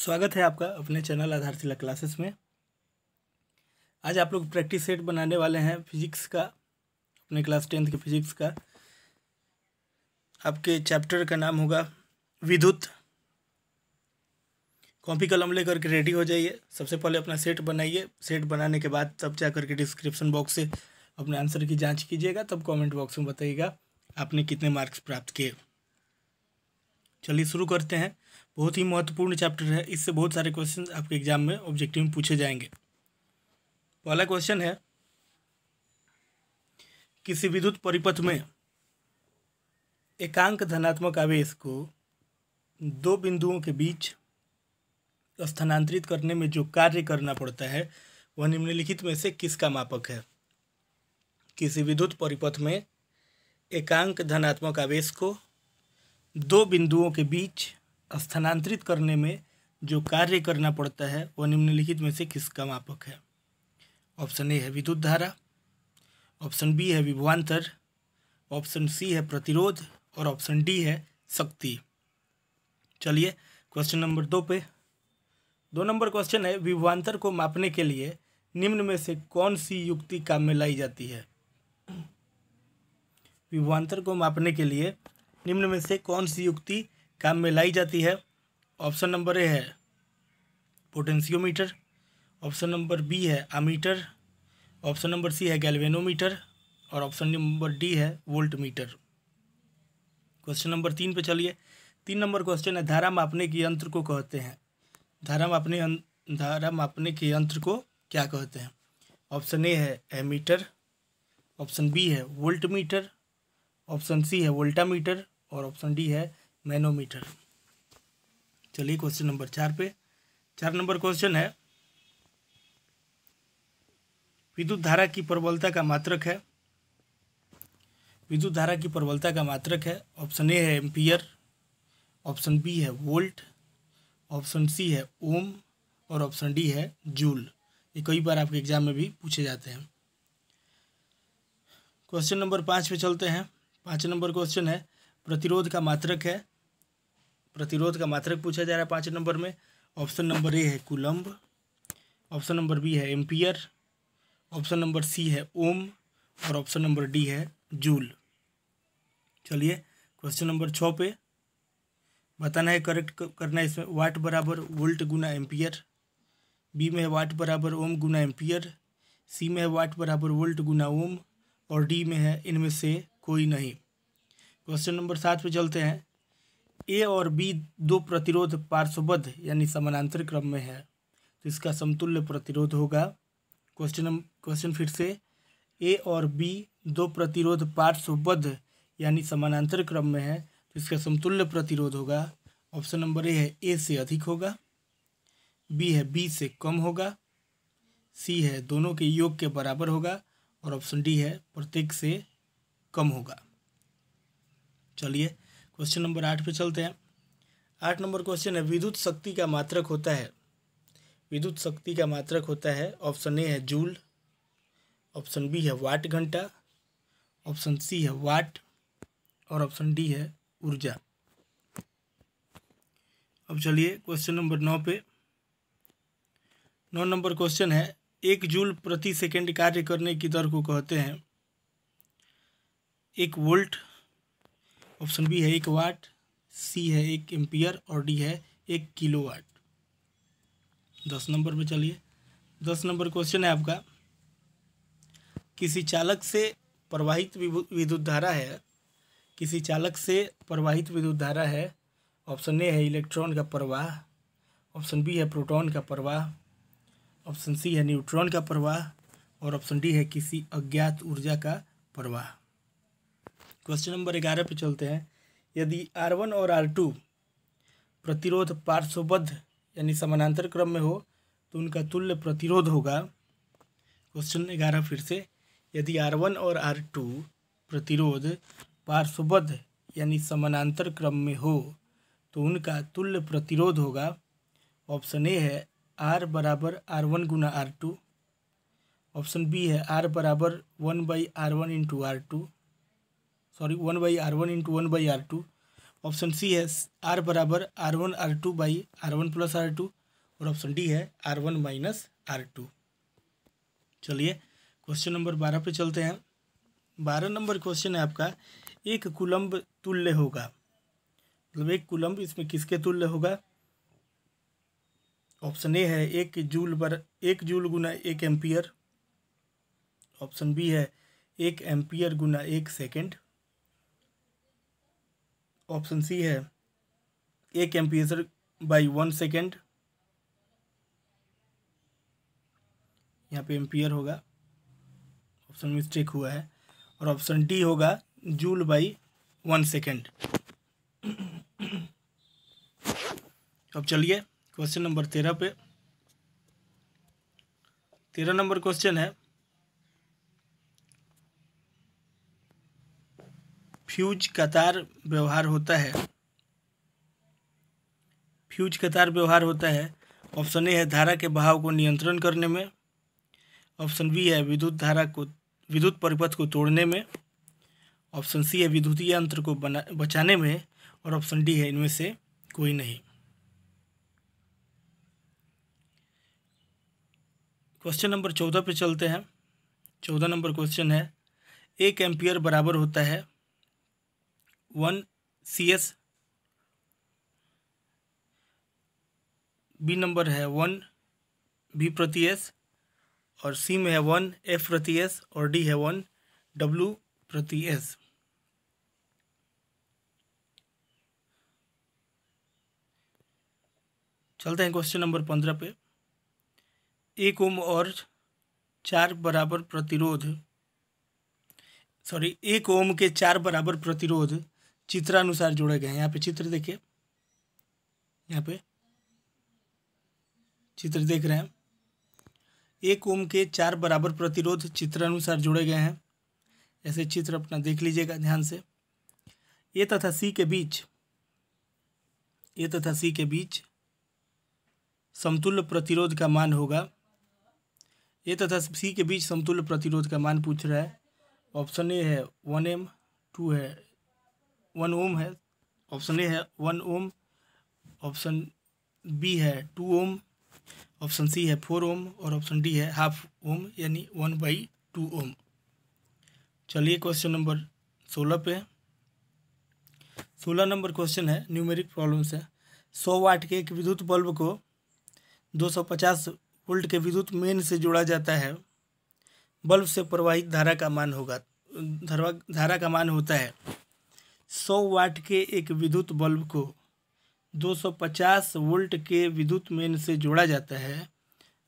स्वागत है आपका अपने चैनल आधारशिला क्लासेस में। आज आप लोग प्रैक्टिस सेट बनाने वाले हैं फिजिक्स का, अपने क्लास 10th के फिजिक्स का। आपके चैप्टर का नाम होगा विद्युत। कॉपी कलम लेकर के रेडी हो जाइए। सबसे पहले अपना सेट बनाइए। सेट बनाने के बाद तब जा करके डिस्क्रिप्शन बॉक्स से अपने आंसर की जांच कीजिएगा, तब कमेंट बॉक्स में बताइएगा आपने कितने मार्क्स प्राप्त किए। चलिए शुरू करते हैं। बहुत ही महत्वपूर्ण चैप्टर है, इससे बहुत सारे क्वेश्चन आपके एग्जाम में ऑब्जेक्टिव में पूछे जाएंगे। पहला क्वेश्चन है, किसी विद्युत परिपथ में एकांक धनात्मक आवेश को दो बिंदुओं के बीच स्थानांतरित करने में जो कार्य करना पड़ता है वह निम्नलिखित में से किसका मापक है। किसी विद्युत परिपथ में एकांक धनात्मक आवेश को दो बिंदुओं के बीच स्थानांतरित करने में जो कार्य करना पड़ता है वह निम्नलिखित में से किसका मापक है। ऑप्शन ए है विद्युत धारा, ऑप्शन बी है विभवांतर, ऑप्शन सी है प्रतिरोध और ऑप्शन डी है शक्ति। चलिए क्वेश्चन नंबर 2 पे। 2 नंबर क्वेश्चन है, विभवांतर को मापने के लिए निम्न में से कौन सी युक्ति काम में लाई जाती है। विभवांतर को मापने के लिए निम्न में से कौन सी युक्ति काम में लाई जाती है। ऑप्शन नंबर ए है पोटेंशियोमीटर, ऑप्शन नंबर बी है अमीटर, ऑप्शन नंबर सी है गैल्वेनोमीटर और ऑप्शन नंबर डी है वोल्टमीटर। क्वेश्चन नंबर 3 पे चलिए। 3 नंबर क्वेश्चन है, धारा मापने के यंत्र को कहते हैं। धारा मापने के यंत्र को क्या कहते हैं। ऑप्शन ए है एमीटर, ऑप्शन बी है वोल्टमीटर, ऑप्शन सी है वोल्टामीटर और ऑप्शन डी है मैनोमीटर। चलिए क्वेश्चन नंबर 4 पे। 4 नंबर क्वेश्चन है, विद्युत धारा की प्रबलता का मात्रक है। विद्युत धारा की प्रबलता का मात्रक है। ऑप्शन ए है एम्पियर, ऑप्शन बी है वोल्ट, ऑप्शन सी है ओम और ऑप्शन डी है जूल। ये कई बार आपके एग्जाम में भी पूछे जाते हैं। क्वेश्चन नंबर 5 पे चलते हैं। 5 नंबर क्वेश्चन है, प्रतिरोध का मात्रक है। प्रतिरोध का मात्रक पूछा जा रहा है 5 नंबर में। ऑप्शन नंबर ए है कूलम्ब, ऑप्शन नंबर बी है एम्पियर, ऑप्शन नंबर सी है ओम और ऑप्शन नंबर डी है जूल। चलिए क्वेश्चन नंबर 6 पे बताना है, करेक्ट करना है इसमें। वाट बराबर वोल्ट गुना एम्पियर, बी में है वाट बराबर ओम गुना एम्पियर, सी में है वाट बराबर वोल्ट गुना ओम और डी में है इनमें से कोई नहीं। क्वेश्चन नंबर 7 पे चलते हैं। ए और बी दो प्रतिरोध पार्श्वबद्ध यानी समानांतर क्रम में है तो इसका समतुल्य प्रतिरोध होगा। क्वेश्चन फिर से, ए और बी दो प्रतिरोध पार्श्वबद्ध यानी समानांतर क्रम में है तो इसका समतुल्य प्रतिरोध होगा। ऑप्शन नंबर ए है ए से अधिक होगा, बी है बी से कम होगा, सी है दोनों के योग के बराबर होगा और ऑप्शन डी है प्रत्येक से कम होगा। चलिए क्वेश्चन नंबर 8 पे चलते हैं। 8 नंबर क्वेश्चन है, विद्युत शक्ति का मात्रक होता है। विद्युत शक्ति का मात्रक होता है। ऑप्शन ए है जूल, ऑप्शन बी है वाट घंटा, ऑप्शन सी है वाट और ऑप्शन डी है ऊर्जा। अब चलिए क्वेश्चन नंबर 9 पे। 9 नंबर क्वेश्चन है, 1 जूल प्रति सेकंड कार्य करने की दर को कहते हैं। 1 वोल्ट, ऑप्शन बी है 1 वाट, सी है 1 एम्पियर और डी है 1 किलोवाट। 10 नंबर पे चलिए। 10 नंबर क्वेश्चन है आपका, किसी चालक से प्रवाहित विद्युत धारा है। किसी चालक से प्रवाहित विद्युत धारा है। ऑप्शन ए है इलेक्ट्रॉन का प्रवाह, ऑप्शन बी है प्रोटॉन का प्रवाह, ऑप्शन सी है न्यूट्रॉन का प्रवाह और ऑप्शन डी है किसी अज्ञात ऊर्जा का प्रवाह। क्वेश्चन नंबर 11 पे चलते हैं। यदि R1 और R2 प्रतिरोध पार्श्वबद्ध यानी समानांतर क्रम में हो तो उनका तुल्य प्रतिरोध होगा। क्वेश्चन 11 फिर से, यदि R1 और R2 प्रतिरोध पार्श्वबद्ध यानी समानांतर क्रम में हो तो उनका तुल्य प्रतिरोध होगा। ऑप्शन ए है R बराबर R1 गुना R2, ऑप्शन बी है R बराबर 1/R1 into R2, 1/R1 into 1/R2 option C है R बराबर R1R2/R1+R2 और ऑप्शन डी है R1-R2। चलिए क्वेश्चन नंबर 12 पे चलते हैं। 12 नंबर क्वेश्चन है आपका, एक कूलम्ब तुल्य होगा, मतलब एक कूलम्ब इसमें किसके तुल्य होगा? ऑप्शन ए है 1 जूल गुना 1 एम्पियर, ऑप्शन बी है 1 एम्पियर गुना 1 सेकेंड, ऑप्शन सी है 1 एम्पियर बाई 1 सेकेंड, यहाँ पे एम्पियर होगा, ऑप्शन मिस्टेक हुआ है, और ऑप्शन डी होगा जूल बाई 1 सेकेंड। अब चलिए क्वेश्चन नंबर 13 पे। 13 नंबर क्वेश्चन है, फ्यूज का तार व्यवहार होता है, फ्यूज का तार व्यवहार होता है। ऑप्शन ए है धारा के बहाव को नियंत्रण करने में, ऑप्शन बी है विद्युत परिपथ को तोड़ने में, ऑप्शन सी है विद्युतीय यंत्र को बचाने में, और ऑप्शन डी है इनमें से कोई नहीं। क्वेश्चन नंबर 14 पे चलते हैं। 14 नंबर क्वेश्चन है, 1 एम्पियर बराबर होता है 1 CS, बी नंबर है 1 V प्रति S, और सी में है 1 F प्रति S, और डी है 1 W प्रति S। चलते हैं क्वेश्चन नंबर 15 पे। 1 ओम और 4 बराबर प्रतिरोध, 1 ओम के 4 बराबर प्रतिरोध चित्रानुसार जोड़े गए हैं। यहाँ पे चित्र देखिए, यहाँ पे चित्र देख रहे हैं। 1 ओम के 4 बराबर प्रतिरोध चित्रानुसार जोड़े गए हैं। ऐसे चित्र अपना देख लीजिएगा ध्यान से। ए तथा सी के बीच समतुल्य प्रतिरोध का मान होगा। ए तथा सी के बीच समतुल्य प्रतिरोध का मान पूछ रहा है। ऑप्शन ए है 1 ओम, 1 ओम है, ऑप्शन ए है 1 ओम, ऑप्शन बी है 2 ओम, ऑप्शन सी है 4 ओम, और ऑप्शन डी है हाफ ओम यानी 1/2 ओम। चलिए क्वेश्चन नंबर 16 पे। 16 नंबर क्वेश्चन है, न्यूमेरिक प्रॉब्लम्स है। 100 वाट के एक विद्युत बल्ब को 250 वोल्ट के विद्युत मेन से जोड़ा जाता है। बल्ब से प्रवाहित धारा का मान होता है। 100 वाट के एक विद्युत बल्ब को 250 वोल्ट के विद्युत मेन से जोड़ा जाता है।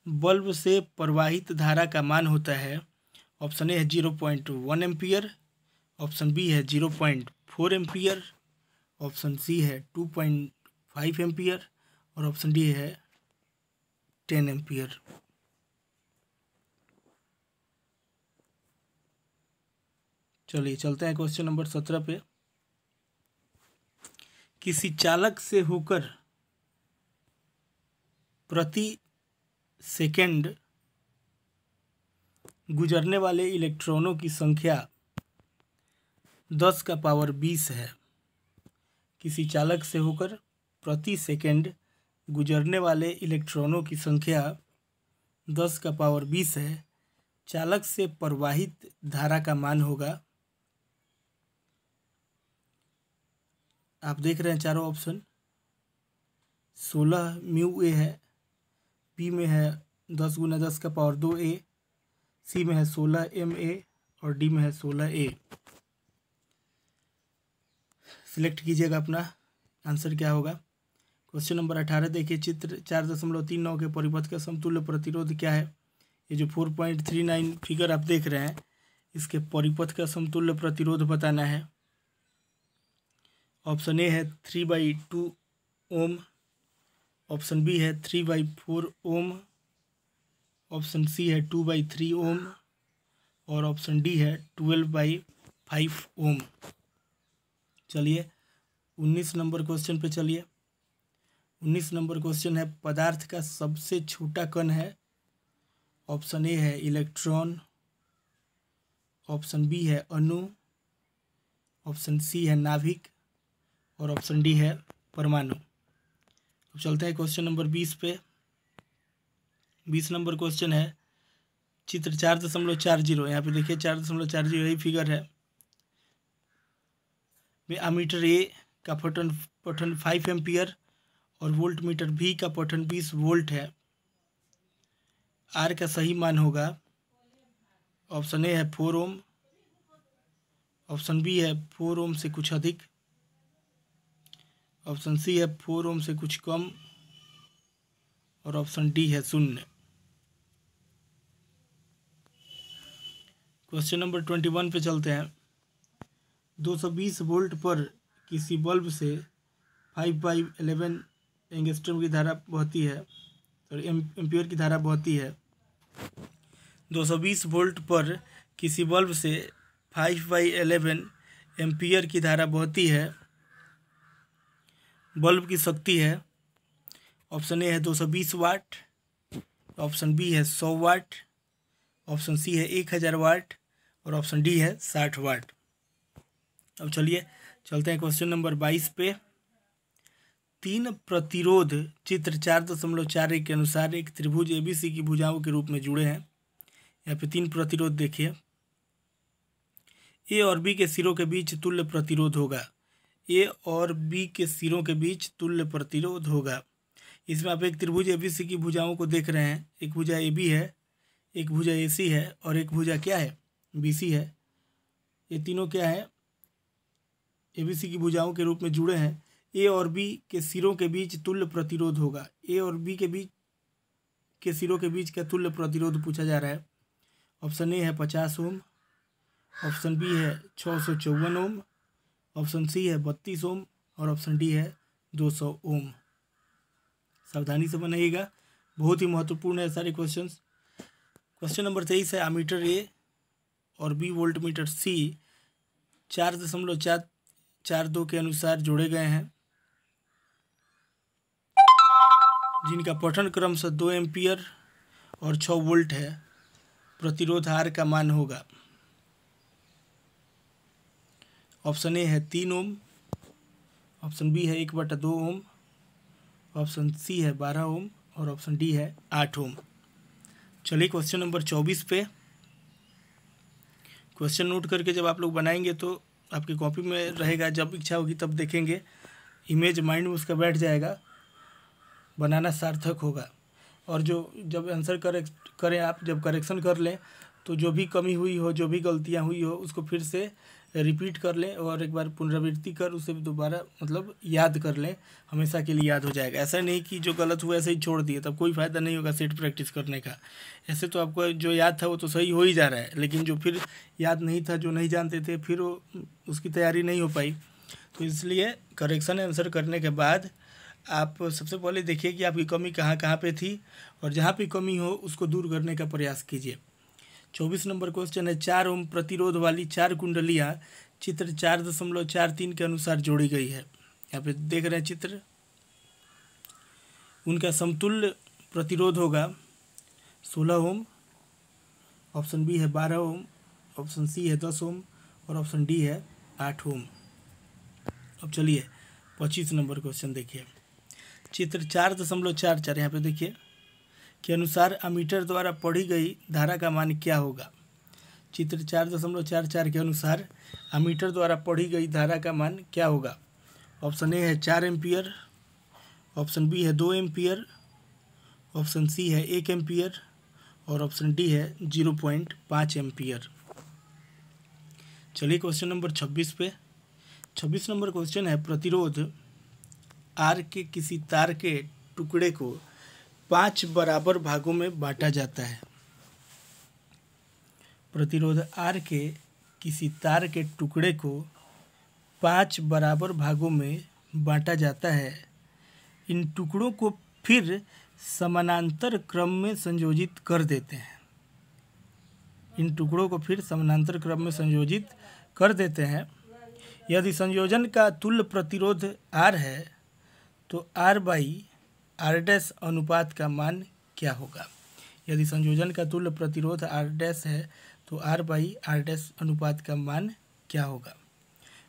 बल्ब से प्रवाहित धारा का मान होता है। ऑप्शन ए है 0.1 एम्पियर, ऑप्शन बी है 0.4 एम्पियर, ऑप्शन सी है 2.5 एम्पियर, और ऑप्शन डी है 10 एम्पियर। चलिए चलते हैं क्वेश्चन नंबर 17 पे। किसी चालक से होकर प्रति सेकंड गुजरने वाले इलेक्ट्रॉनों की संख्या 10 का पावर 20 है। किसी चालक से होकर प्रति सेकंड गुजरने वाले इलेक्ट्रॉनों की संख्या 10 का पावर 20 है। चालक से प्रवाहित धारा का मान होगा, आप देख रहे हैं चारों ऑप्शन, 16 म्यू ए है, बी में है 10 गुना 10 का पावर 2 ए, सी में है 16 MA, और डी में है 16 A। सिलेक्ट कीजिएगा अपना आंसर क्या होगा। क्वेश्चन नंबर 18 देखिए, चित्र 4.39 के परिपथ का समतुल्य प्रतिरोध क्या है। ये जो 4.39 फिगर आप देख रहे हैं, इसके परिपथ का समतुल्य प्रतिरोध बताना है। ऑप्शन ए है 3/2 ओम, ऑप्शन बी है 3/4 ओम, ऑप्शन सी है 2/3 ओम, और ऑप्शन डी है 12/5 ओम। चलिए 19 नंबर क्वेश्चन पे चलिए। 19 नंबर क्वेश्चन है, पदार्थ का सबसे छोटा कण है। ऑप्शन ए है इलेक्ट्रॉन, ऑप्शन बी है अणु, ऑप्शन सी है नाभिक, और ऑप्शन डी है परमाणु। अब चलते हैं क्वेश्चन नंबर 20 पे। 20 नंबर क्वेश्चन है चित्र 4.40। यहाँ पे देखिए 4.40 यही फिगर है। में अमीटर ए का पठन 5 एम्पियर और वोल्ट मीटर बी का पठन 20 वोल्ट है। आर का सही मान होगा ऑप्शन ए है 4 ओम, ऑप्शन बी है 4 ओम से कुछ अधिक, ऑप्शन सी है 4 ओम से कुछ कम और ऑप्शन डी है 0। क्वेश्चन नंबर 21 पे चलते हैं। 220 वोल्ट पर किसी बल्ब से 5/11 एंगस्ट्रम की धारा बहती है, सॉरी एम्पियर की धारा बहती है। 220 वोल्ट पर किसी बल्ब से 5/11 एम्पियर की धारा बहती है। बल्ब की शक्ति है ऑप्शन ए है 220 वाट, ऑप्शन बी है 100 वाट, ऑप्शन सी है 1000 वाट और ऑप्शन डी है 60 वाट। अब चलिए चलते हैं क्वेश्चन नंबर 22 पे। 3 प्रतिरोध चित्र 4.41 के अनुसार एक त्रिभुज एबीसी की भुजाओं के रूप में जुड़े हैं। यहाँ पे 3 प्रतिरोध देखिए। ए और बी के सिरों के बीच तुल्य प्रतिरोध होगा। ए और बी के सिरों के बीच तुल्य प्रतिरोध होगा। इसमें आप एक त्रिभुज एबीसी की भुजाओं को देख रहे हैं। एक भुजा ए बी है, एक भुजा ए सी है और एक भुजा क्या है, बी सी है। ये तीनों क्या है, एबीसी की भुजाओं के रूप में जुड़े हैं। ए और बी के सिरों के बीच तुल्य प्रतिरोध होगा। ए और बी के बीच के सिरों के बीच का तुल्य प्रतिरोध पूछा जा रहा है। ऑप्शन ए है 50 ओम, ऑप्शन बी है 654 ओम, ऑप्शन सी है 32 ओम और ऑप्शन डी है 200 ओम। सावधानी से बनाइएगा, बहुत ही महत्वपूर्ण है सारे क्वेश्चंस। क्वेश्चन नंबर 23 है अमीटर ए और बी वोल्ट मीटर सी 4.442 के अनुसार जोड़े गए हैं, जिनका पठन क्रमशः 2 एम्पियर और 6 वोल्ट है। प्रतिरोध आर का मान होगा। ऑप्शन ए है 3 ओम, ऑप्शन बी है 1/2 ओम, ऑप्शन सी है 12 ओम और ऑप्शन डी है 8 ओम। चलिए क्वेश्चन नंबर 24 पे। क्वेश्चन नोट करके जब आप लोग बनाएंगे तो आपकी कॉपी में रहेगा, जब इच्छा होगी तब देखेंगे, इमेज माइंड में उसका बैठ जाएगा, बनाना सार्थक होगा। और जब आंसर करें आप, जब करेक्शन कर लें तो जो भी कमी हुई हो, जो भी गलतियां हुई हो, उसको फिर से रिपीट कर लें और एक बार पुनरावृत्ति कर उसे दोबारा याद कर लें, हमेशा के लिए याद हो जाएगा। ऐसा नहीं कि जो गलत हुआ ऐसे ही छोड़ दिए, तब कोई फ़ायदा नहीं होगा सेट प्रैक्टिस करने का। ऐसे तो आपको जो याद था वो तो सही हो ही जा रहा है, लेकिन जो फिर याद नहीं था, जो नहीं जानते थे, फिर उसकी तैयारी नहीं हो पाई। तो इसलिए करेक्शन आंसर करने के बाद आप सबसे पहले देखिए कि आपकी कमी कहाँ कहाँ पे थी और जहाँ पे कमी हो उसको दूर करने का प्रयास कीजिए। 24 नंबर क्वेश्चन है 4 ओम प्रतिरोध वाली 4 कुंडलियाँ चित्र 4.43 के अनुसार जोड़ी गई है। यहाँ पे देख रहे हैं चित्र, उनका समतुल्य प्रतिरोध होगा 16 ओम, ऑप्शन बी है 12 ओम, ऑप्शन सी है 10 ओम और ऑप्शन डी है 8 ओम। अब चलिए 25 नंबर क्वेश्चन देखिए। चित्र 4.44 यहाँ पे देखिए के अनुसार अमीटर द्वारा पढ़ी गई धारा का मान क्या होगा। चित्र 4.44 के अनुसार अमीटर द्वारा पढ़ी गई धारा का मान क्या होगा। ऑप्शन ए है 4 एम्पियर, ऑप्शन बी है 2 एम्पियर, ऑप्शन सी है 1 एम्पियर और ऑप्शन डी है 0.5 एम्पियर। चलिए क्वेश्चन नंबर 26 पे। 26 नंबर क्वेश्चन है प्रतिरोध आर के किसी तार के टुकड़े को 5 बराबर भागों में बांटा जाता है। प्रतिरोध आर के किसी तार के टुकड़े को 5 बराबर भागों में बांटा जाता है। इन टुकड़ों को फिर समानांतर क्रम में संयोजित कर देते हैं। इन टुकड़ों को फिर समानांतर क्रम में संयोजित कर देते हैं। यदि संयोजन का तुल्य प्रतिरोध आर है तो आर बाई आर डैश अनुपात का मान क्या होगा। यदि संयोजन का तुल्य प्रतिरोध आर डैश है तो आर बाई आर डैश अनुपात का मान क्या होगा।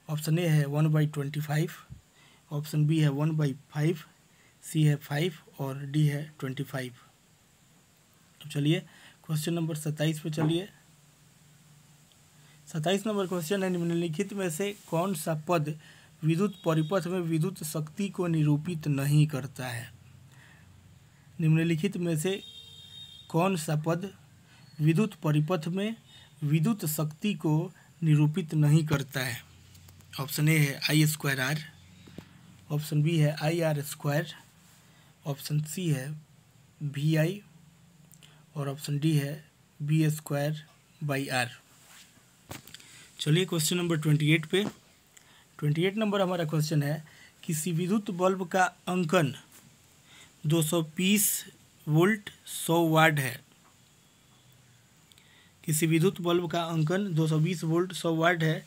ऑप्शन ए है 1/25, ऑप्शन बी है 1/5, सी है 5 और डी है 25। तो चलिए क्वेश्चन नंबर 27 पे चलिए। 27 नंबर क्वेश्चन है, निम्नलिखित में से कौन सा पद विद्युत परिपथ में विद्युत शक्ति को निरूपित नहीं करता है? निम्नलिखित में से कौन सा पद विद्युत परिपथ में विद्युत शक्ति को निरूपित नहीं करता है? ऑप्शन ए है I²R, ऑप्शन बी है IR², ऑप्शन सी है VI और ऑप्शन डी है V²/R। चलिए क्वेश्चन नंबर 28 पे। 28 नंबर हमारा क्वेश्चन है, किसी विद्युत बल्ब का अंकन 220 वोल्ट 100 वाट है। किसी विद्युत बल्ब का अंकन 220 वोल्ट 100 वाट है।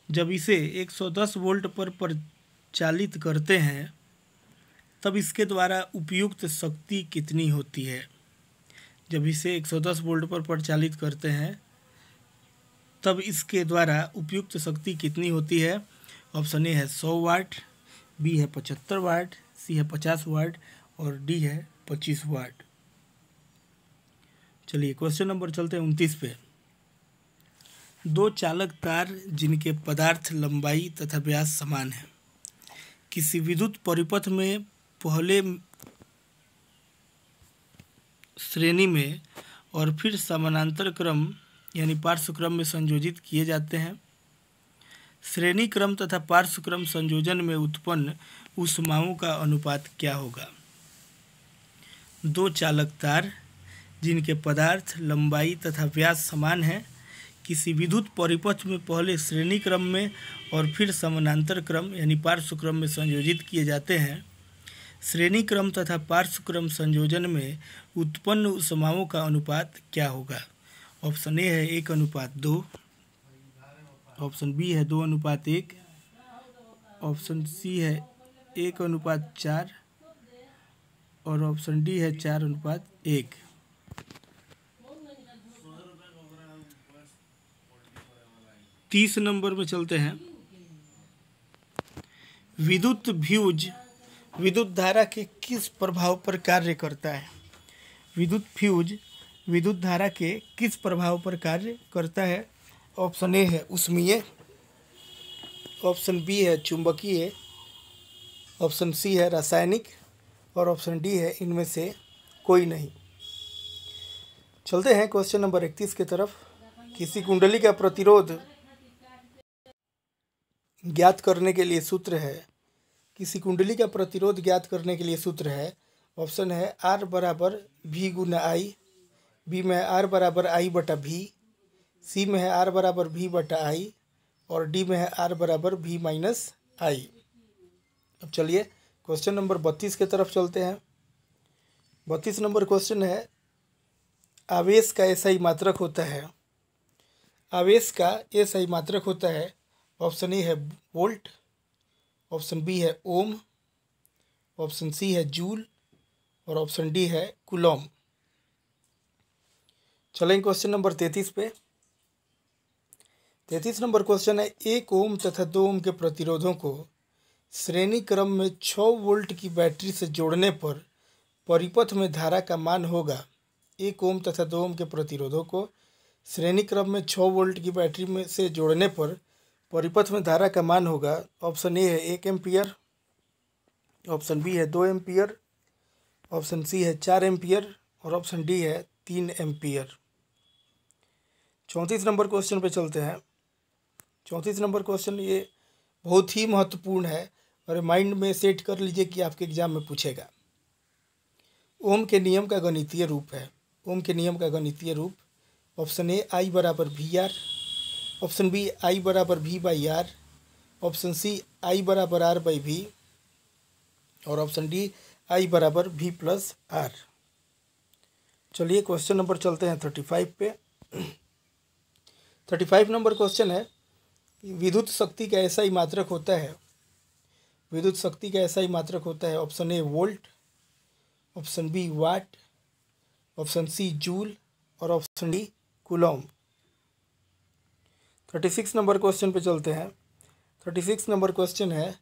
जब इसे 110 वोल्ट पर प्रचालित करते हैं तब इसके द्वारा उपयुक्त शक्ति कितनी होती है? जब इसे 110 वोल्ट पर प्रचालित करते हैं तब इसके द्वारा उपयुक्त शक्ति कितनी होती है? ऑप्शन ए है 100 वाट, बी है 75 वाट, सी है 50 वाट और डी है 25 वाट। चलिए क्वेश्चन नंबर चलते हैं 29 पे। दो चालक तार जिनके पदार्थ लंबाई तथा व्यास समान है, किसी विद्युत परिपथ में पहले श्रेणी में और फिर समानांतर क्रम यानी पार्श्व क्रम में संयोजित किए जाते हैं। श्रेणी क्रम तथा पार्श्व क्रम संयोजन में उत्पन्न ऊष्माओं का अनुपात क्या होगा? दो चालक तार जिनके पदार्थ लंबाई तथा व्यास समान है, किसी विद्युत परिपथ में पहले श्रेणी क्रम में और फिर समानांतर क्रम यानी पार्श्व क्रम में संयोजित किए जाते हैं। श्रेणी क्रम तथा पार्श्व क्रम संयोजन में उत्पन्न ऊष्माओं का अनुपात क्या होगा? ऑप्शन ए है 1:2, ऑप्शन बी है 2:1, ऑप्शन सी है 1:4 और ऑप्शन डी है 4:1। 30 नंबर में चलते हैं। विद्युत फ्यूज विद्युत धारा के किस प्रभाव पर कार्य करता है? विद्युत फ्यूज विद्युत धारा के किस प्रभाव पर कार्य करता है? ऑप्शन ए है ऊष्मीय, ऑप्शन बी है चुंबकीय, ऑप्शन सी है रासायनिक और ऑप्शन डी है इनमें से कोई नहीं। चलते हैं क्वेश्चन नंबर 31 की तरफ। किसी कुंडली का प्रतिरोध ज्ञात करने के लिए सूत्र है। किसी कुंडली का प्रतिरोध ज्ञात करने के लिए सूत्र है। ऑप्शन है R बराबर V गुना I, बी में R बराबर I बटा V, सी में है R बराबर V बटा I और डी में है R बराबर V माइनस I। अब चलिए क्वेश्चन नंबर 32 की तरफ चलते हैं। 32 नंबर क्वेश्चन है, आवेश का एसआई मात्रक होता है। आवेश का एसआई मात्रक होता है। ऑप्शन ए है वोल्ट, ऑप्शन बी है ओम, ऑप्शन सी है जूल और ऑप्शन डी है कूलॉम। चलेंगे क्वेश्चन नंबर 33 पे। 33 नंबर क्वेश्चन है, 1 ओम तथा 2 ओम के प्रतिरोधों को श्रेणी क्रम में 6 वोल्ट की बैटरी से जोड़ने पर परिपथ में धारा का मान होगा। 1 ओम तथा 2 ओम के प्रतिरोधों को श्रेणी क्रम में 6 वोल्ट की बैटरी में से जोड़ने पर परिपथ में धारा का मान होगा। ऑप्शन ए है 1 एम्पियर, ऑप्शन बी है 2 एम्पियर, ऑप्शन सी है 4 एम्पियर और ऑप्शन डी है 3 एम्पियर। 34 नंबर क्वेश्चन पे चलते हैं। 34 नंबर क्वेश्चन ये बहुत ही महत्वपूर्ण है और माइंड में सेट कर लीजिए कि आपके एग्जाम में पूछेगा। ओम के नियम का गणितीय रूप है। ओम के नियम का गणितीय रूप, ऑप्शन ए I बराबर VR, ऑप्शन बी I बराबर V/R, ऑप्शन सी I बराबर R/V और ऑप्शन डी I बराबर V+R। चलिए क्वेश्चन नंबर चलते हैं 35 पे। 35 नंबर क्वेश्चन है, विद्युत शक्ति का एसआई मात्रक होता है। विद्युत शक्ति का एसआई मात्रक होता है। Option A volt, option B watt, option C joule और option D coulomb. 36 number question पे चलते हैं। 36 नंबर क्वेश्चन है,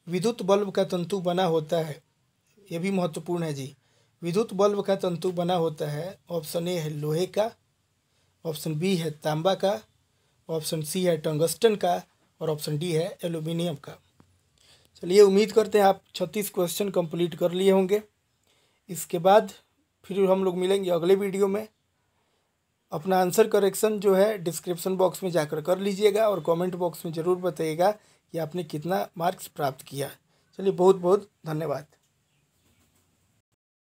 विद्युत बल्ब का तंतु बना होता है, ये भी महत्वपूर्ण है जी। विद्युत बल्ब का तंतु बना होता है, ऑप्शन ए है लोहे का, ऑप्शन बी है तांबा का, ऑप्शन सी है टंगस्टन का और ऑप्शन डी है एल्यूमिनियम का। चलिए, उम्मीद करते हैं आप 36 क्वेश्चन कंप्लीट कर लिए होंगे। इसके बाद फिर हम लोग मिलेंगे अगले वीडियो में। अपना आंसर करेक्शन जो है डिस्क्रिप्शन बॉक्स में जाकर कर लीजिएगा और कमेंट बॉक्स में ज़रूर बताइएगा कि आपने कितना मार्क्स प्राप्त किया। चलिए, बहुत बहुत धन्यवाद।